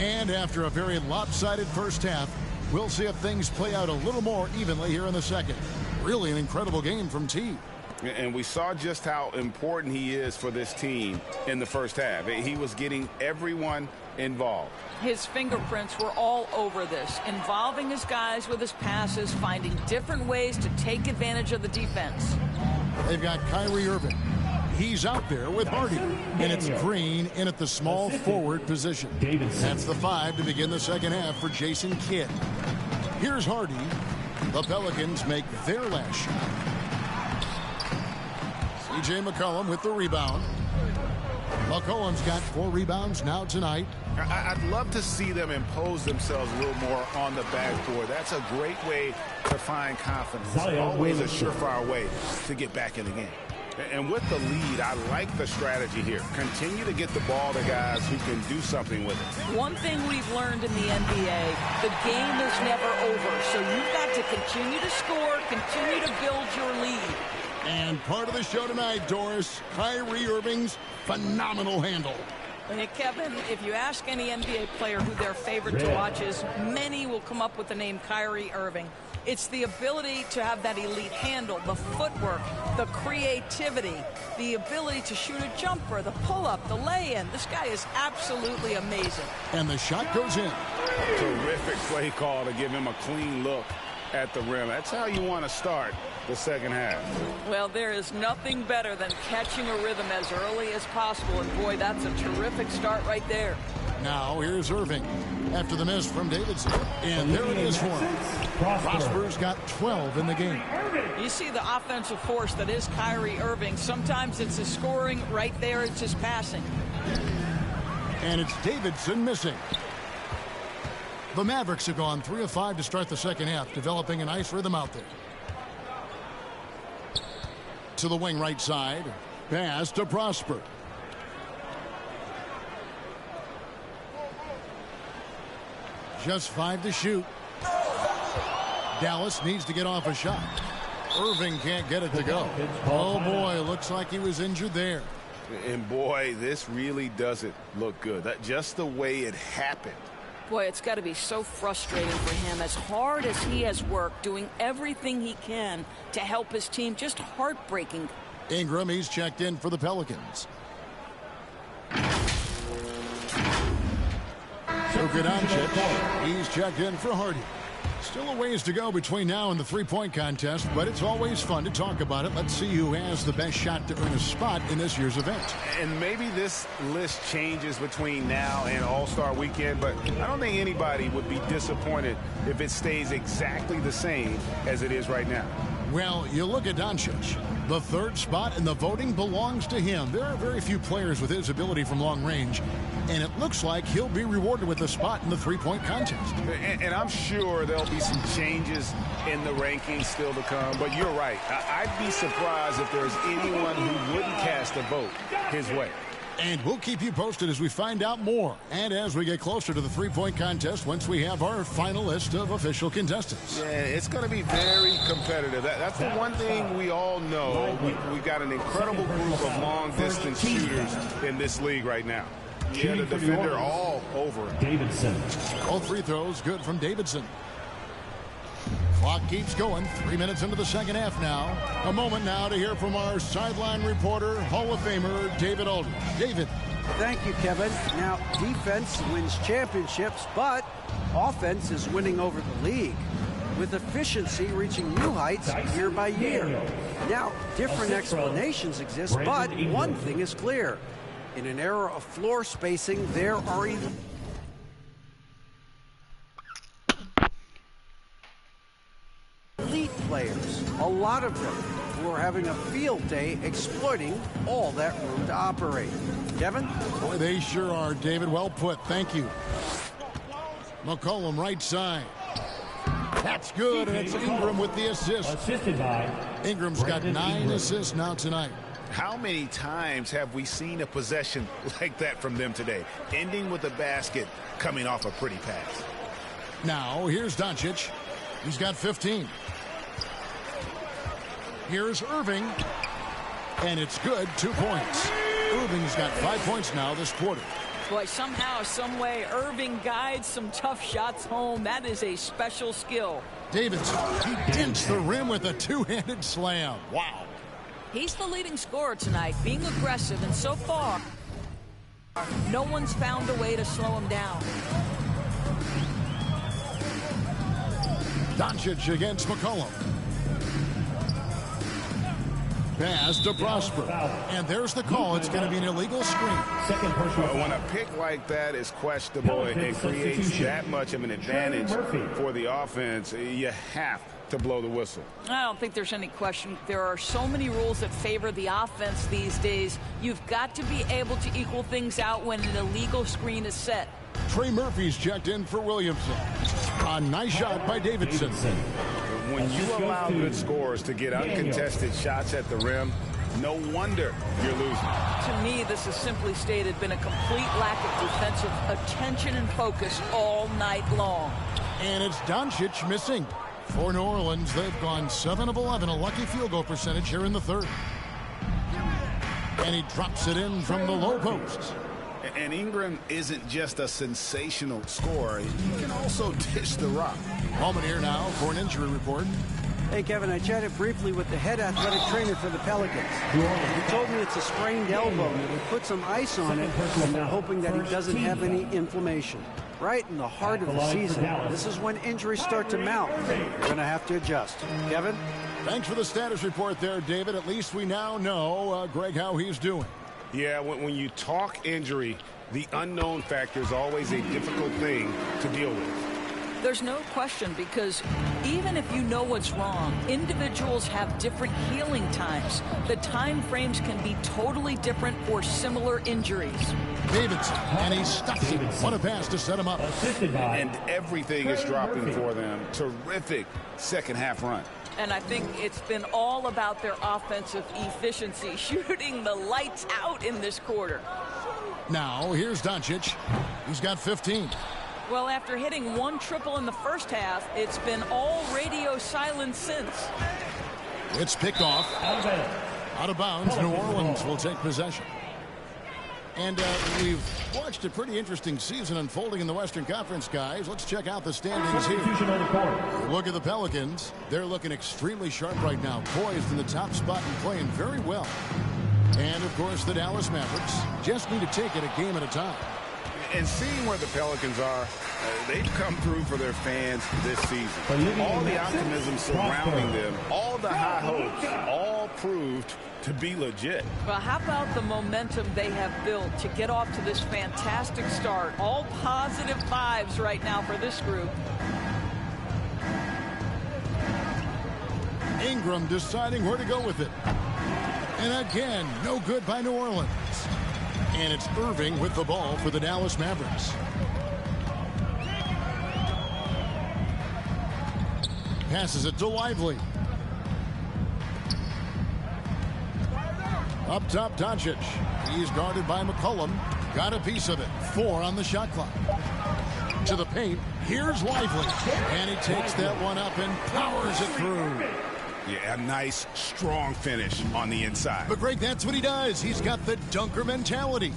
And after a very lopsided first half, we'll see if things play out a little more evenly here in the second. Really an incredible game from T. And we saw just how important he is for this team in the first half. He was getting everyone involved. His fingerprints were all over this, involving his guys with his passes, finding different ways to take advantage of the defense. They've got Kyrie Irving. He's out there with Hardy. And it's Green in at the small forward position. That's the 5 to begin the second half for Jason Kidd. Here's Hardy. The Pelicans make their last shot. C.J. McCollum with the rebound. McCollum's got 4 rebounds now tonight. I'd love to see them impose themselves a little more on the backboard. That's a great way to find confidence. It's always a surefire way to get back in the game. And with the lead, I like the strategy here. Continue to get the ball to guys who can do something with it. One thing we've learned in the NBA, the game is never over. So you've got to continue to score, continue to build your lead. And part of the show tonight, Doris, Kyrie Irving's phenomenal handle. And Kevin, if you ask any NBA player who their favorite to watch is, many will come up with the name Kyrie Irving. It's the ability to have that elite handle, the footwork, the creativity, the ability to shoot a jumper, the pull-up, the lay-in. This guy is absolutely amazing. And the shot goes in. Terrific play call to give him a clean look at the rim. That's how you want to start the second half. Well, there is nothing better than catching a rhythm as early as possible, and boy, that's a terrific start right there. Now here's Irving after the miss from Davidson. And there it is for him. Prosper's got 12 in the game. You see the offensive force that is Kyrie Irving. Sometimes it's his scoring. Right there, it's his passing. And it's Davidson missing. The Mavericks have gone 3 of 5 to start the second half, developing a nice rhythm out there. To the wing right side. Pass to Prosper. Just 5 to shoot. Dallas needs to get off a shot. Irving can't get it to go. Oh boy, looks like he was injured there. And boy, this really doesn't look good. Just the way it happened. Boy, it's got to be so frustrating for him. As hard as he has worked, doing everything he can to help his team, just heartbreaking. Ingram, he's checked in for the Pelicans. Luka Doncic, he's checked in for Hardy. Still a ways to go between now and the three-point contest, but it's always fun to talk about it. Let's see who has the best shot to earn a spot in this year's event. And maybe this list changes between now and All-Star Weekend, but I don't think anybody would be disappointed if it stays exactly the same as it is right now. Well, you look at Doncic. The third spot in the voting belongs to him. There are very few players with his ability from long range, and it looks like he'll be rewarded with a spot in the three-point contest. And I'm sure there'll be some changes in the rankings still to come, but you're right. I'd be surprised if there's anyone who wouldn't cast a vote his way. And we'll keep you posted as we find out more and as we get closer to the three-point contest once we have our final list of official contestants. Yeah, it's going to be very competitive. That's the one thing we all know. We got an incredible group of long-distance shooters in this league right now. Yeah, the defender all over it. Davidson. All free throws good from Davidson. Clock keeps going. 3 minutes into the second half now. A moment now to hear from our sideline reporter, Hall of Famer David Aldridge. David. Thank you, Kevin. Now, defense wins championships, but offense is winning over the league, with efficiency reaching new heights year by year. Now, different explanations exist, but one thing is clear. In an era of floor spacing, there are elite players, a lot of them, who are having a field day exploiting all that room to operate. Kevin? Boy, they sure are, David. Well put. Thank you. McCollum right side. That's good, and it's Ingram with the assist. Assisted by Ingram's got 9 assists now tonight. How many times have we seen a possession like that from them today, ending with a basket coming off a pretty pass? Now, here's Doncic. He's got 15. Here's Irving. And it's good, 2 points. Irving's got 5 points now this quarter. Boy, somehow, some way, Irving guides some tough shots home. That is a special skill. Davidson, he dents the rim with a two-handed slam. Wow. He's the leading scorer tonight, being aggressive, and so far, no one's found a way to slow him down. Doncic against McCollum. Pass to Prosper. And there's the call. It's going to be an illegal screen. Second personal foul. When a pick like that is questionable and creates that much of an advantage for the offense, you have to blow the whistle. I don't think there's any question. There are so many rules that favor the offense these days. You've got to be able to equal things out when an illegal screen is set. Trey Murphy's checked in for Williamson. A nice shot by Davidson. When you allow good scorers to get uncontested shots at the rim, no wonder you're losing. To me, this has simply stated been a complete lack of defensive attention and focus all night long. And it's Doncic missing. For New Orleans, they've gone 7 of 11, a lucky field goal percentage here in the third. And he drops it in from the low post. And Ingram isn't just a sensational scorer. He can also dish the rock. Moment here now for an injury report. Hey, Kevin, I chatted briefly with the head athletic trainer for the Pelicans. He told me it's a sprained elbow. He put some ice on it, and they're hoping that he doesn't have any inflammation. right in the heart of the season. This is when injuries start to mount. You're going to have to adjust. Kevin? Thanks for the status report there, David. At least we now know, Greg, how he's doing. Yeah, when you talk injury, the unknown factor is always a difficult thing to deal with. There's no question, because even if you know what's wrong, individuals have different healing times. The time frames can be totally different for similar injuries. Davidson, and he stuffs it. What a pass to set him up. And everything is dropping for them. Terrific second half run. And I think it's been all about their offensive efficiency, shooting the lights out in this quarter. Now, here's Doncic. He's got 15. Well, after hitting one triple in the first half, it's been all radio silence since. It's picked off. Out of bounds. New Orleans will take possession. And we've watched a pretty interesting season unfolding in the Western Conference, guys. Let's check out the standings here. Look at the Pelicans. They're looking extremely sharp right now, poised in the top spot and playing very well. And, of course, the Dallas Mavericks just need to take it a game at a time. And seeing where the Pelicans are, they've come through for their fans this season. All the optimism surrounding them, all the high hopes, all proved to be legit. Well, how about the momentum they have built to get off to this fantastic start? All positive vibes right now for this group. Ingram deciding where to go with it. And again, no good by New Orleans. And it's Irving with the ball for the Dallas Mavericks. Passes it to Lively. Up top, Doncic. He's guarded by McCollum. Got a piece of it. 4 on the shot clock. To the paint. Here's Lively. And he takes that one up and powers it through. Yeah, a nice, strong finish on the inside. But Greg, that's what he does. He's got the dunker mentality.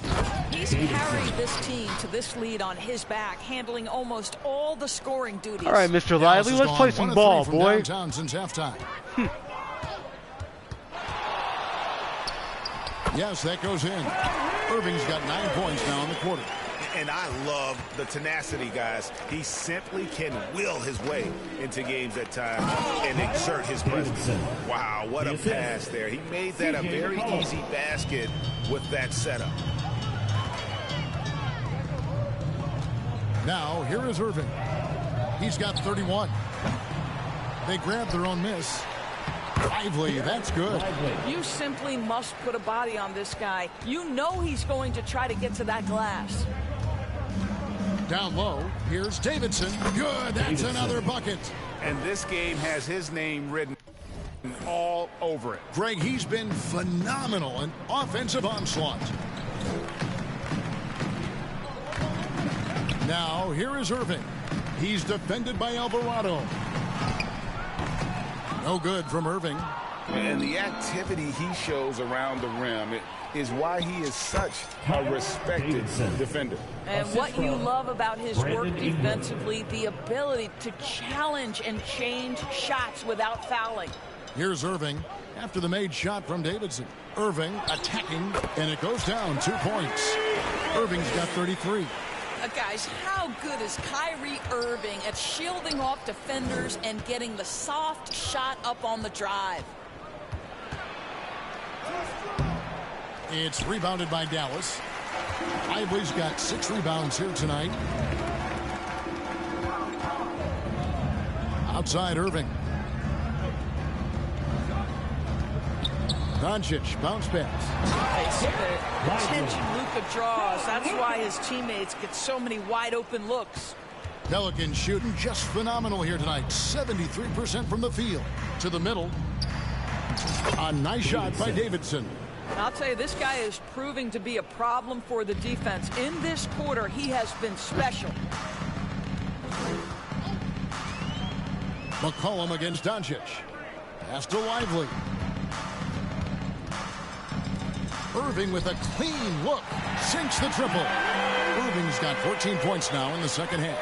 He's carried this team to this lead on his back, handling almost all the scoring duties. All right, Mr. Lively, let's play some ball, boy. Downtown since halftime. Yes, that goes in. Irving's got 9 points now in the quarter. And I love the tenacity, guys. He simply can will his way into games at times and exert his presence. Wow, what a pass there. He made that a very easy basket with that setup. Now, here is Irving. He's got 31. They grabbed their own miss. Lively, that's good. You simply must put a body on this guy. You know he's going to try to get to that glass. Down low, here's Davidson. Good, that's another bucket. And this game has his name written all over it. Greg, he's been phenomenal. An offensive onslaught. Now, here is Irving. He's defended by Alvarado. No good from Irving. And the activity he shows around the rim is why he is such a respected defender. And what you love about his work defensively, the ability to challenge and change shots without fouling. Here's Irving after the made shot from Davidson. Irving attacking, and it goes down 2 points. Irving's got 33. Guys, how good is Kyrie Irving at shielding off defenders and getting the soft shot up on the drive? It's rebounded by Dallas. Lively's got 6 rebounds here tonight. Outside Irving. Doncic, bounce pass. The attention Luka draws. That's why his teammates get so many wide open looks. Pelicans shooting just phenomenal here tonight. 73% from the field. To the middle. A nice shot by Davidson. I'll tell you, this guy is proving to be a problem for the defense. In this quarter, he has been special. McCollum against Doncic. Pass to Lively. Irving with a clean look. Sinks the triple. Irving's got 14 points now in the second half.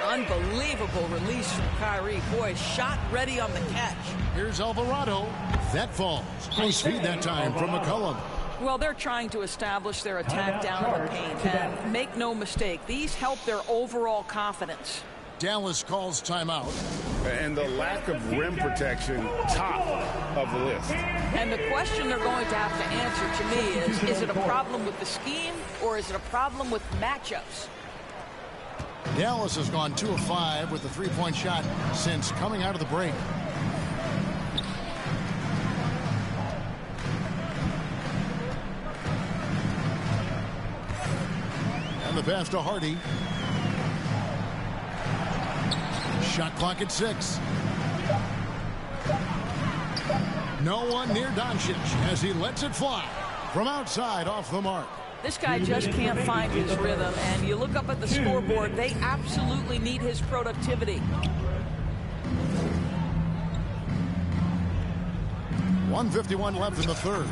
Unbelievable release from Kyrie. Boy, shot ready on the catch. Here's Alvarado. That falls. Close feed that time from McCollum. Well, they're trying to establish their attack down in the paint. And make no mistake, these help their overall confidence. Dallas calls timeout. And the lack of rim protection, top of the list. And the question they're going to have to answer to me is it a problem with the scheme or is it a problem with matchups? Dallas has gone 2 of 5 with the three-point shot since coming out of the break. And the pass to Hardy. Shot clock at 6. No one near Doncic as he lets it fly from outside off the mark. This guy just can't find his rhythm, and you look up at the scoreboard, they absolutely need his productivity. 1:51 left in the third.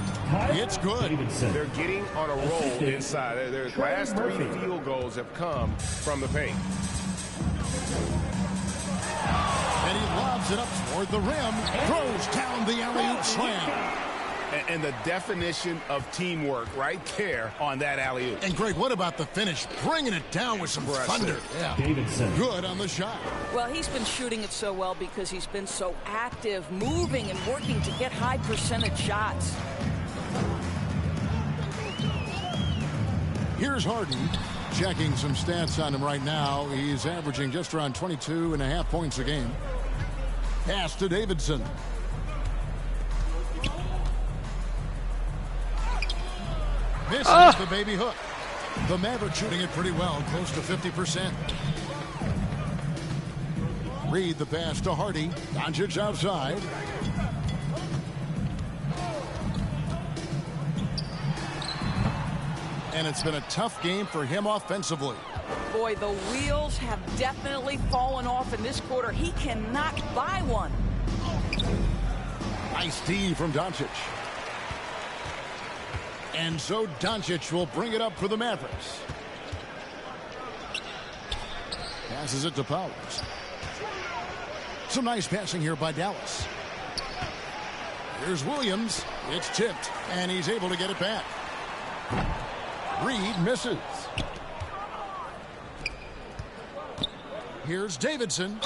It's good. They're getting on a roll inside. Their last 3 field goals have come from the paint. And he lobs it up toward the rim. Throws down the alley-oop slam. And the definition of teamwork right there on that alley-oop. And Greg, what about the finish? Bringing it down with some thunder. Yeah. Good on the shot. Well, he's been shooting it so well because he's been so active, moving and working to get high percentage shots. Here's Harden. Checking some stats on him right now. He's averaging just around 22.5 points a game. Pass to Davidson. Misses the baby hook. The Mavericks shooting it pretty well, close to 50%. Reed the pass to Hardy. Doncic outside. And it's been a tough game for him offensively. Boy, the wheels have definitely fallen off in this quarter. He cannot buy one. Nice D from Doncic. And so Doncic will bring it up for the Mavericks. Passes it to Powers. Some nice passing here by Dallas. Here's Williams. It's tipped, and he's able to get it back. Reed misses. Here's Davidson.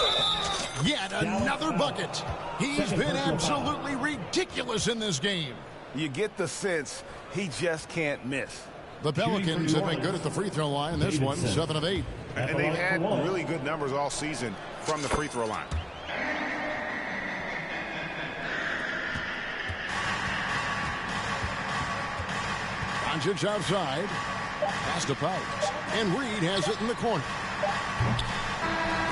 Yet another bucket. He's been absolutely ridiculous in this game. You get the sense he just can't miss. The Pelicans have been good at the free throw line. This one, 7 of 8. And they've had really good numbers all season from the free throw line. Doncic outside. Pass to Powers. And Reed has it in the corner.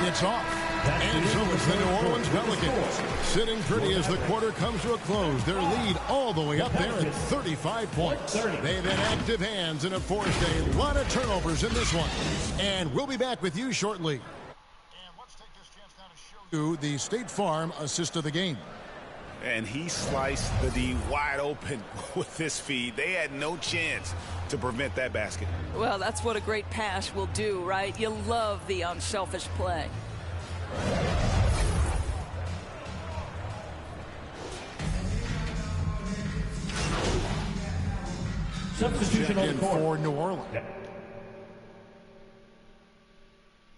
It's off. And so it's the New Orleans Pelicans sitting pretty as the quarter comes to a close. Their lead all the way up there at 35 points. They've had active hands and have forced a lot of turnovers in this one. And we'll be back with you shortly. And let's take this chance now to show you the State Farm assist of the game. And he sliced the D wide open with this feed. They had no chance to prevent that basket. Well, that's what a great pass will do, right? You love the unselfish play. Substitution on the court for New Orleans.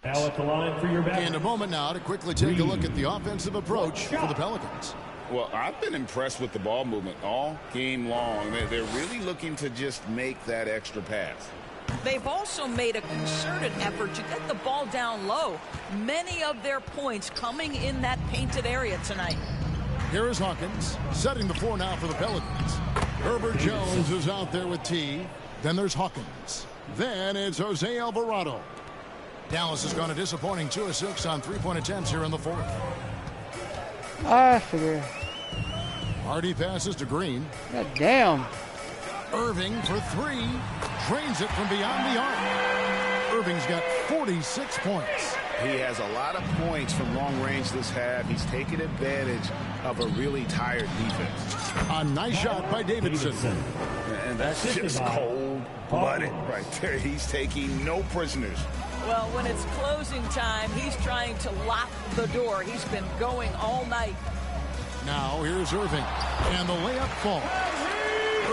Now at the line for your back. And a moment now to quickly take a look at the offensive approach for the Pelicans. Well, I've been impressed with the ball movement all game long. They're really looking to just make that extra pass. They've also made a concerted effort to get the ball down low. Many of their points coming in that painted area tonight. Here is Hawkins setting the floor now for the Pelicans. Herbert Jones is out there with T. Then there's Hawkins. Then it's Jose Alvarado. Dallas has gone a disappointing 2 of 6 on three-point attempts here in the fourth. I figure. Hardy passes to Green. God damn. Irving for 3. Drains it from beyond the arc. Irving's got 46 points. He has a lot of points from long range this half. He's taken advantage of a really tired defense. A nice shot by Davidson. And that's just cold-blooded right there. He's taking no prisoners. Well, when it's closing time, he's trying to lock the door. He's been going all night. Now here's Irving. And the layup falls.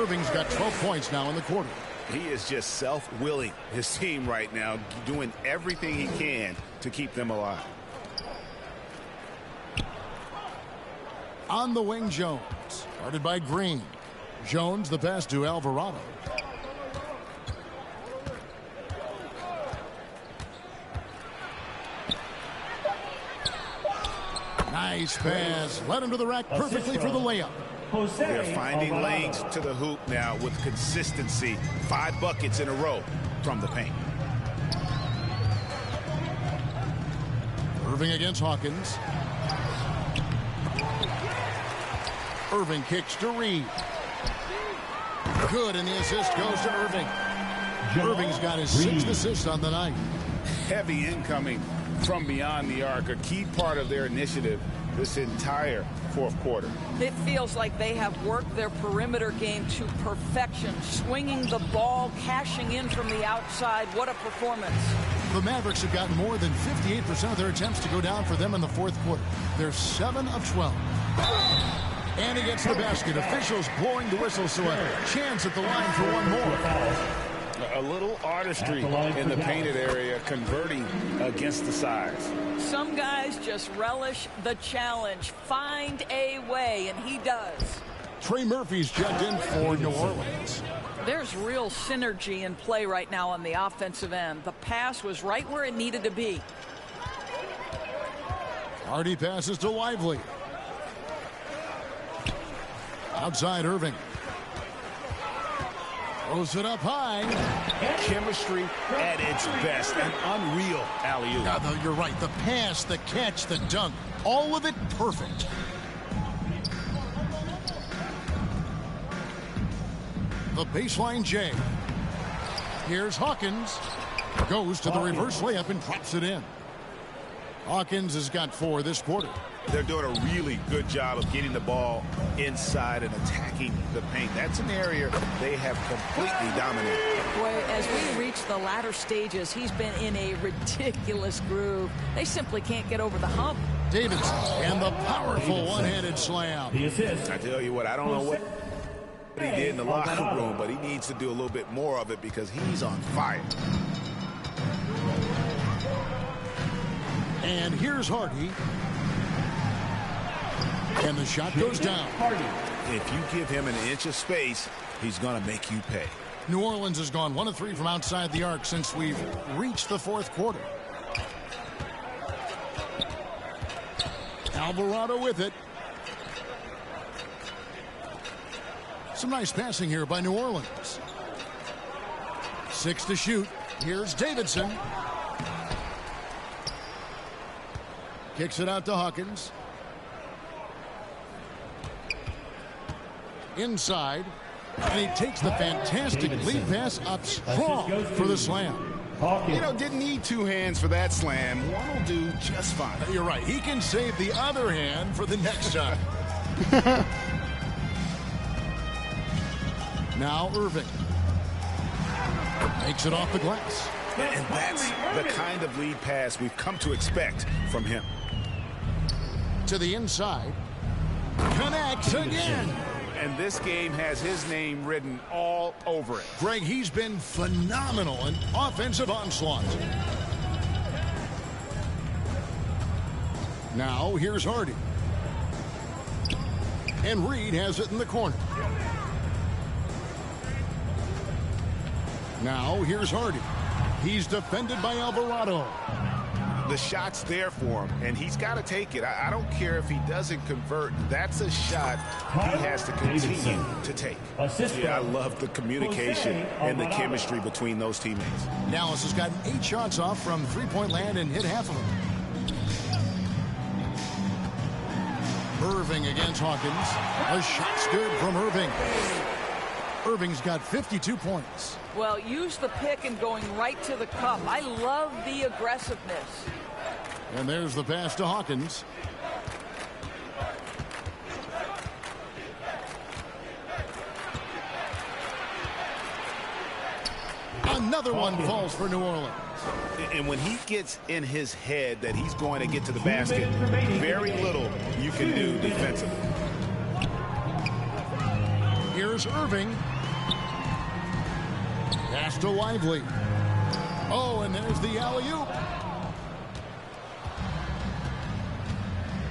Irving's got 12 points now in the quarter. He is just self-willing his team right now, doing everything he can to keep them alive. On the wing, Jones. Guarded by Green. Jones, the pass to Alvarado. Nice pass. Led him to the rack perfectly for the layup. They're finding lanes to the hoop now with consistency. 5 buckets in a row from the paint. Irving against Hawkins. Irving kicks to Reed. Good, and the assist goes to Irving. Irving's got his 6th assist on the night. Heavy incoming from beyond the arc, a key part of their initiative this entire fourth quarter. It feels like they have worked their perimeter game to perfection, swinging the ball, cashing in from the outside. What a performance. The Mavericks have gotten more than 58% of their attempts to go down for them in the fourth quarter. They're 7 of 12. And he gets the basket. Officials blowing the whistle, so a chance at the line for one more. A little artistry in the painted area, converting against the size. Some guys just relish the challenge. Find a way, and he does. Trey Murphy's checked in for New Orleans. There's real synergy in play right now on the offensive end. The pass was right where it needed to be. Hardy passes to Lively. Outside Irving. Throws it up high. Chemistry at its best. An unreal alley-oop. Yeah, you're right. The pass, the catch, the dunk. All of it perfect. The baseline J. Here's Hawkins. Goes to the reverse layup and drops it in. Hawkins has got 4 this quarter. They're doing a really good job of getting the ball inside and attacking the paint. That's an area they have completely dominated. Boy, as we reach the latter stages, he's been in a ridiculous groove. They simply can't get over the hump. Davidson and the powerful one-handed slam. I tell you what, I don't know what he did in the locker room, but he needs to do a little bit more of it because he's on fire. And here's Hardy. And the shot goes down. If you give him an inch of space, he's going to make you pay. New Orleans has gone 1 of 3 from outside the arc since we've reached the fourth quarter. Alvarado with it. Some nice passing here by New Orleans. 6 to shoot. Here's Davidson. Kicks it out to Hawkins. Inside. And he takes the fantastic lead pass up strong for the slam. You know, didn't need 2 hands for that slam. One will do just fine. You're right. He can save the other hand for the next time. Now Irving. Makes it off the glass. And that's the kind of lead pass we've come to expect from him. To the inside. Connects again. And this game has his name written all over it. Greg, he's been phenomenal in offensive onslaught. Now here's Hardy. And Reed has it in the corner. Now here's Hardy. He's defended by Alvarado. The shot's there for him, and he's got to take it. I don't care if he doesn't convert. That's a shot he has to continue to take. Yeah, I love the communication and the chemistry between those teammates. Dallas has gotten 8 shots off from three-point land and hit half of them. Irving against Hawkins. A shot's good from Irving. Irving's got 52 points. Well, use the pick and going right to the cup. I love the aggressiveness. And there's the pass to Hawkins. Another one falls for New Orleans. And when he gets in his head that he's going to get to the basket, very little you can do defensively. Here Here's Irving. Pass to Lively. Oh, and there's the alley-oop.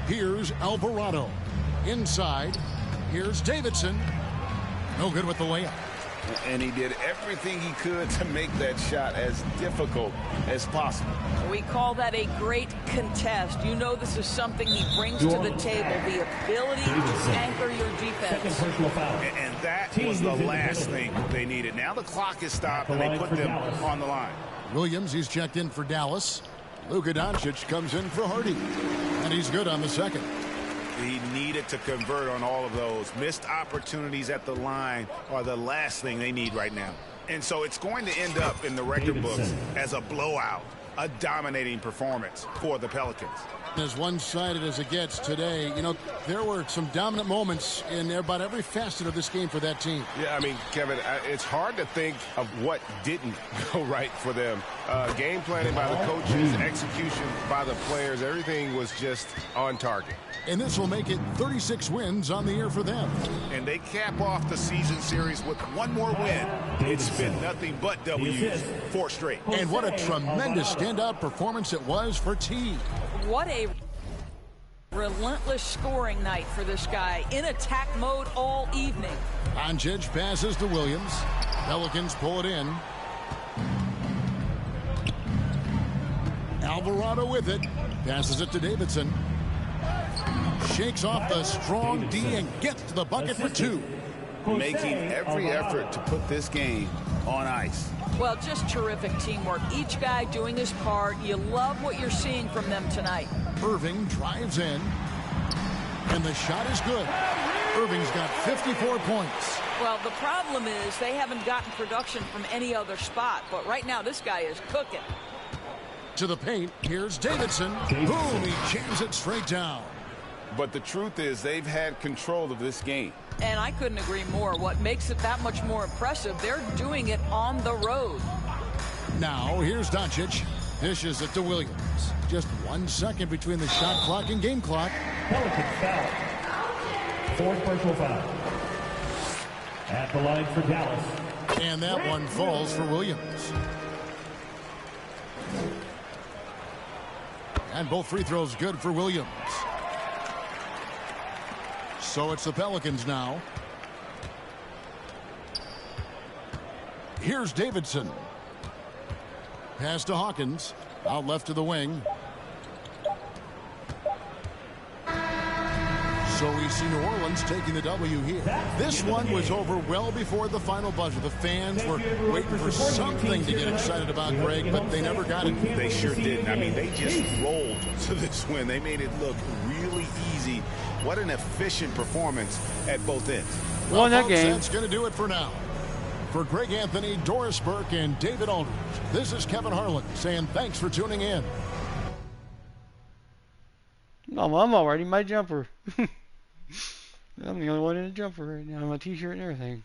Here's Alvarado. Inside. Here's Davidson. No good with the layup. And he did everything he could to make that shot as difficult as possible. We call that a great contest. You know this is something he brings to the table, the ability to anchor your defense. And that was the last thing they needed. Now the clock is stopped, and they put them on the line. Williams, he's checked in for Dallas. Luka Doncic comes in for Hardy. And he's good on the second. He needed to convert on all of those. Missed opportunities at the line are the last thing they need right now. And so it's going to end up in the record books as a blowout, a dominating performance for the Pelicans. As one-sided as it gets today, you know, there were some dominant moments in about every facet of this game for that team. Yeah, I mean, Kevin, it's hard to think of what didn't go right for them. Game planning by the coaches, execution by the players, everything was just on target. And this will make it 36 wins on the year for them. And they cap off the season series with one more win. It's been nothing but W's, 4 straight. And what a tremendous standout performance it was for T. What a relentless scoring night for this guy, in attack mode all evening. Doncic passes to Williams. Pelicans pull it in. Alvarado with it. Passes it to Davidson. Shakes off the strong D and gets to the bucket for 2. Making every effort to put this game on ice. Well, just terrific teamwork. Each guy doing his part. You love what you're seeing from them tonight. Irving drives in. And the shot is good. Irving's got 54 points. Well, the problem is they haven't gotten production from any other spot. But right now, this guy is cooking. To the paint. Here's Davidson. Boom, he jams it straight down. But the truth is they've had control of this game. And I couldn't agree more. What makes it that much more impressive, they're doing it on the road. Now, here's Doncic. Dishes it to Williams. Just 1 second between the shot clock and game clock. Pelicans foul. 4th personal foul. At the line for Dallas. And that one falls for Williams. And both free throws good for Williams. So it's the Pelicans now. Here's Davidson. Pass to Hawkins. Out left to the wing. So we see New Orleans taking the W here. This one was over well before the final buzzer. The fans were waiting for something to get excited about, Greg, but they never got it. They sure didn't. I mean, they just rolled to this win. They made it look really easy. What an efficient performance at both ends. Won that game. That's going to do it for now. For Greg Anthony, Doris Burke, and David Aldridge, this is Kevin Harlan saying thanks for tuning in. No, I'm already my jumper. I'm the only one in a jumper right now. My t-shirt and everything.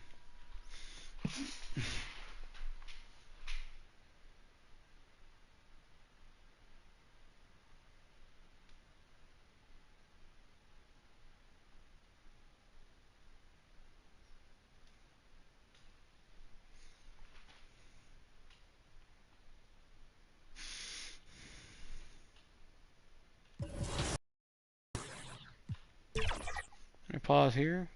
Pause here.